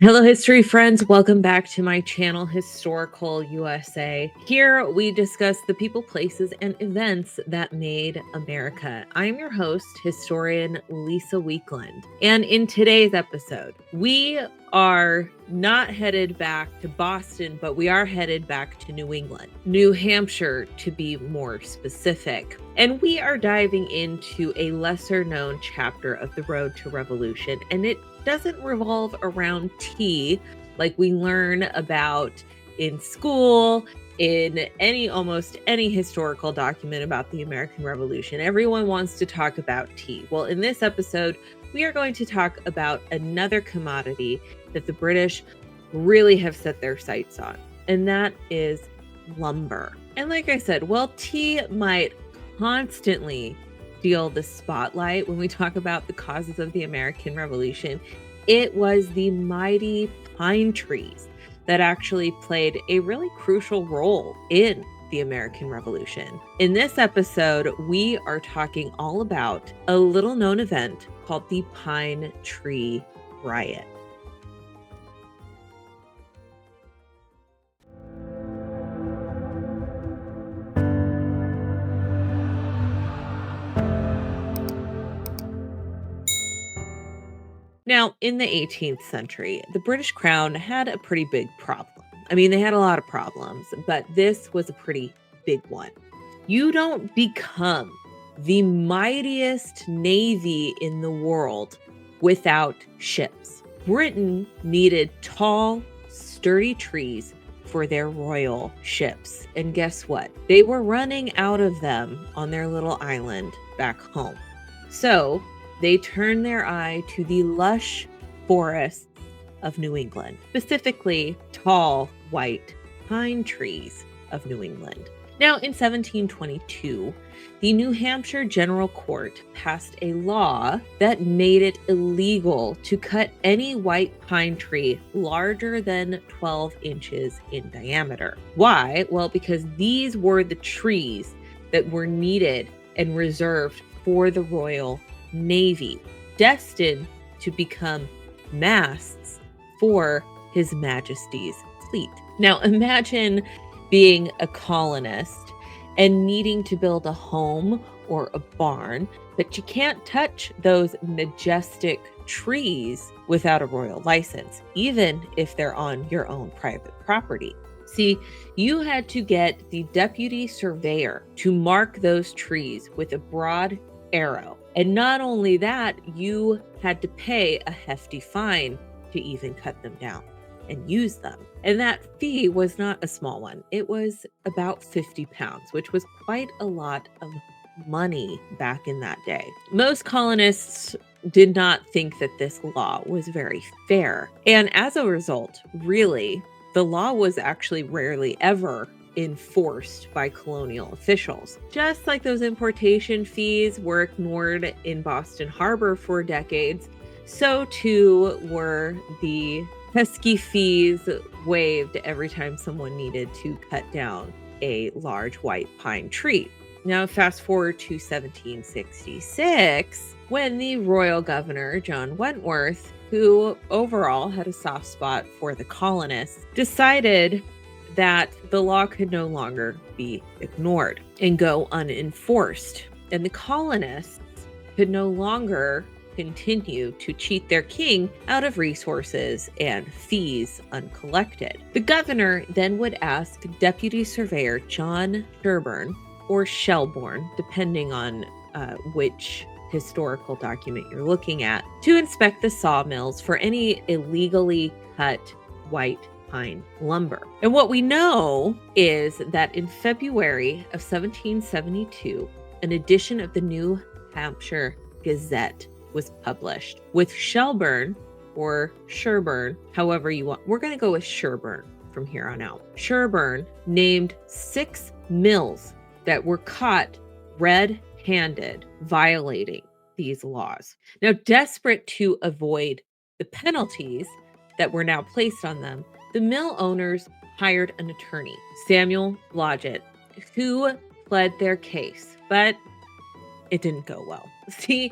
Hello, history friends. Welcome back to my channel, Historical USA. Here we discuss the people, places, and events that made America. I'm your host, historian Lisa Weekland. And in today's episode, we are not headed back to Boston, but we are headed back to New England, New Hampshire to be more specific. And we are diving into a lesser known chapter of the road to revolution, and it doesn't revolve around tea like we learn about in school, in almost any historical document about the American Revolution. Everyone wants to talk about tea. Well, in this episode, we are going to talk about another commodity that the British really have set their sights on, and that is lumber. And like I said, while tea might constantly steal the spotlight when we talk about the causes of the American Revolution, it was the mighty pine trees that actually played a really crucial role in the American Revolution. In this episode, we are talking all about a little known event called the Pine Tree Riot. Now, in the 18th century, the British Crown had a pretty big problem. I mean, they had a lot of problems, but this was a pretty big one. You don't become the mightiest navy in the world without ships. Britain needed tall, sturdy trees for their royal ships. And guess what? They were running out of them on their little island back home. So they turned their eye to the lush forests of New England, specifically tall white pine trees of New England. Now, in 1722, the New Hampshire General Court passed a law that made it illegal to cut any white pine tree larger than 12 inches in diameter. Why? Well, because these were the trees that were needed and reserved for the Royal Navy, destined to become masts for His Majesty's fleet. Now, imagine being a colonist and needing to build a home or a barn, but you can't touch those majestic trees without a royal license, even if they're on your own private property. See, you had to get the deputy surveyor to mark those trees with a broad arrow. And not only that, you had to pay a hefty fine to even cut them down and use them. And that fee was not a small one. It was about 50 pounds, which was quite a lot of money back in that day. Most colonists did not think that this law was very fair. And as a result, really, the law was actually rarely ever enforced by colonial officials. Just like those importation fees were ignored in Boston Harbor for decades, so too were the pesky fees waived every time someone needed to cut down a large white pine tree. Now, fast forward to 1766, when the royal governor, John Wentworth, who overall had a soft spot for the colonists, decided that the law could no longer be ignored and go unenforced. And the colonists could no longer continue to cheat their king out of resources and fees uncollected. The governor then would ask Deputy Surveyor John Sherburne, or Shelburne, depending on which historical document you're looking at, to inspect the sawmills for any illegally cut white pine lumber. And what we know is that in February of 1772, an edition of the New Hampshire Gazette was published with Shelburne, or Sherburne, however you want. We're going to go with Sherburne from here on out. Sherburne named 6 mills that were caught red-handed violating these laws. Now, desperate to avoid the penalties that were now placed on them, the mill owners hired an attorney, Samuel Blodgett, who pled their case, but it didn't go well. See,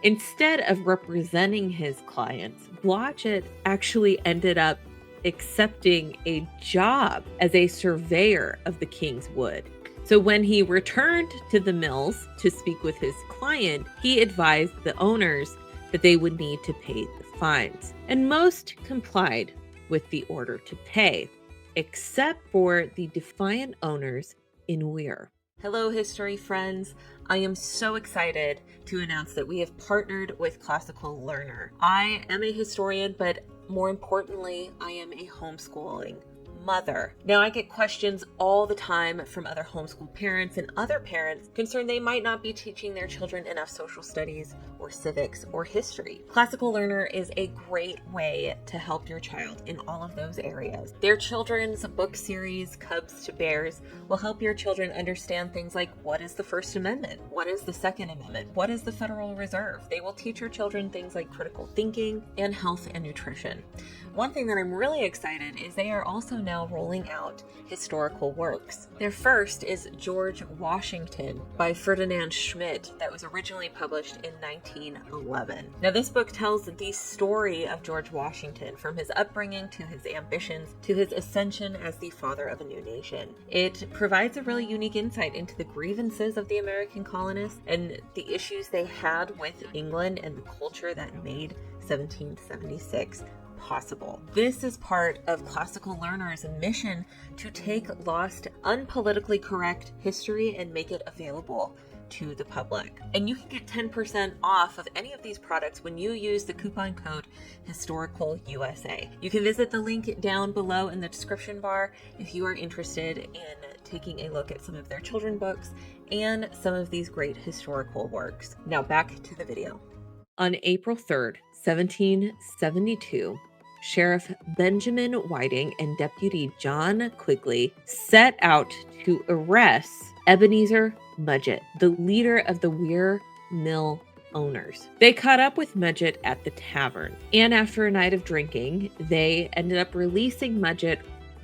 instead of representing his clients, Blodgett actually ended up accepting a job as a surveyor of the king's wood. So when he returned to the mills to speak with his client, he advised the owners that they would need to pay the fines. And most complied with the order to pay, except for the defiant owners in Weir. Hello, history friends. I am so excited to announce that we have partnered with Classical Learner. I am a historian, but more importantly, I am a homeschooling mother. Now, I get questions all the time from other homeschool parents and other parents concerned they might not be teaching their children enough social studies or civics or history. Classical Learner is a great way to help your child in all of those areas. Their children's book series, Cubs to Bears, will help your children understand things like what is the First Amendment? What is the Second Amendment? What is the Federal Reserve? They will teach your children things like critical thinking and health and nutrition. One thing that I'm really excited is they are also now rolling out historical works. Their first is George Washington by Ferdinand Schmidt that was originally published in 1911. Now this book tells the story of George Washington from his upbringing to his ambitions to his ascension as the father of a new nation. It provides a really unique insight into the grievances of the American colonists and the issues they had with England and the culture that made 1776 possible. This is part of Classical Learner's mission to take lost, unpolitically correct history and make it available to the public. And you can get 10% off of any of these products when you use the coupon code HistoricalUSA. You can visit the link down below in the description bar if you are interested in taking a look at some of their children's books and some of these great historical works. Now back to the video. On April 3rd, 1772, Sheriff Benjamin Whiting and Deputy John Quigley set out to arrest Ebenezer Mudgett, the leader of the Weir Mill owners. They caught up with Mudgett at the tavern, and after a night of drinking, they ended up releasing Mudgett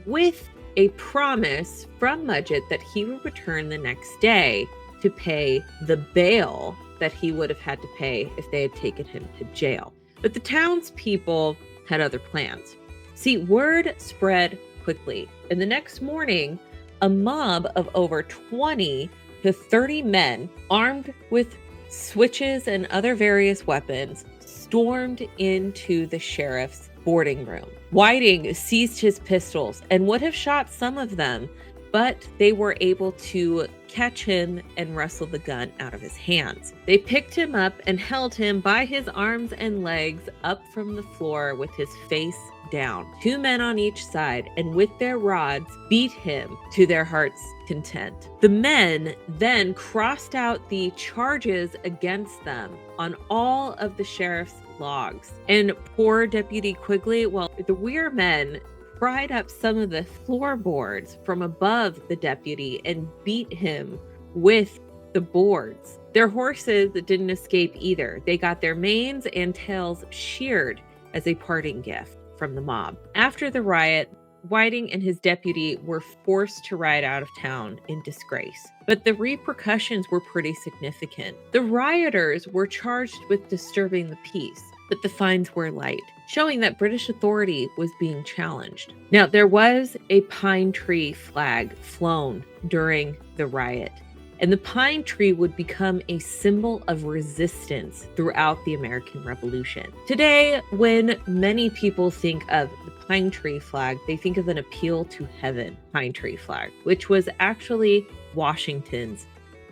with a promise from Mudgett that he would return the next day to pay the bail that he would have had to pay if they had taken him to jail. But the townspeople had other plans. See, word spread quickly, and the next morning, a mob of over 20 to 30 men, armed with switches and other various weapons, stormed into the sheriff's boarding room. Whiting seized his pistols and would have shot some of them, but they were able to catch him and wrestle the gun out of his hands. They picked him up and held him by his arms and legs up from the floor with his face down. 2 men on each side, and with their rods beat him to their heart's content. The men then crossed out the charges against them on all of the sheriff's logs. And poor Deputy Quigley, well, the Weir men pried up some of the floorboards from above the deputy and beat him with the boards. Their horses didn't escape either. They got their manes and tails sheared as a parting gift from the mob. After the riot, Whiting and his deputy were forced to ride out of town in disgrace. But the repercussions were pretty significant. The rioters were charged with disturbing the peace, but the fines were light, showing that British authority was being challenged. Now, there was a pine tree flag flown during the riot, and the pine tree would become a symbol of resistance throughout the American Revolution. Today, when many people think of the pine tree flag, they think of an appeal to heaven pine tree flag, which was actually Washington's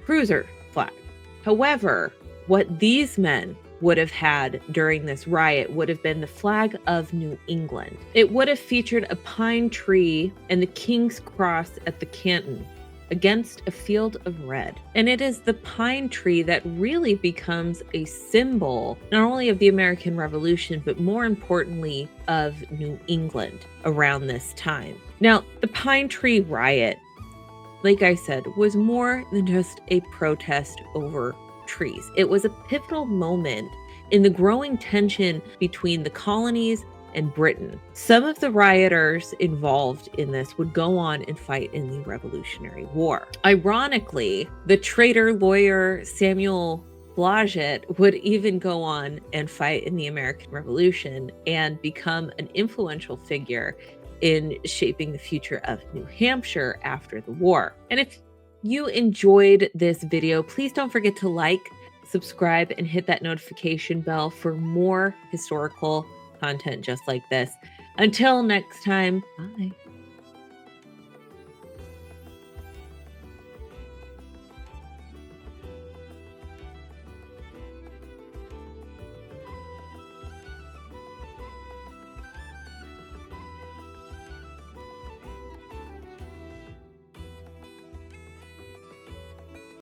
cruiser flag. However, what these men would have had during this riot would have been the flag of New England. It would have featured a pine tree and the King's Cross at the canton against a field of red. And it is the pine tree that really becomes a symbol not only of the American Revolution, but more importantly of New England around this time. Now, the Pine Tree Riot, like I said, was more than just a protest over trees. It was a pivotal moment in the growing tension between the colonies and Britain. Some of the rioters involved in this would go on and fight in the Revolutionary War. Ironically, the traitor lawyer Samuel Blodgett would even go on and fight in the American Revolution and become an influential figure in shaping the future of New Hampshire after the war. And if you enjoyed this video, please don't forget to like, subscribe, and hit that notification bell for more historical content just like this. Until next time, bye.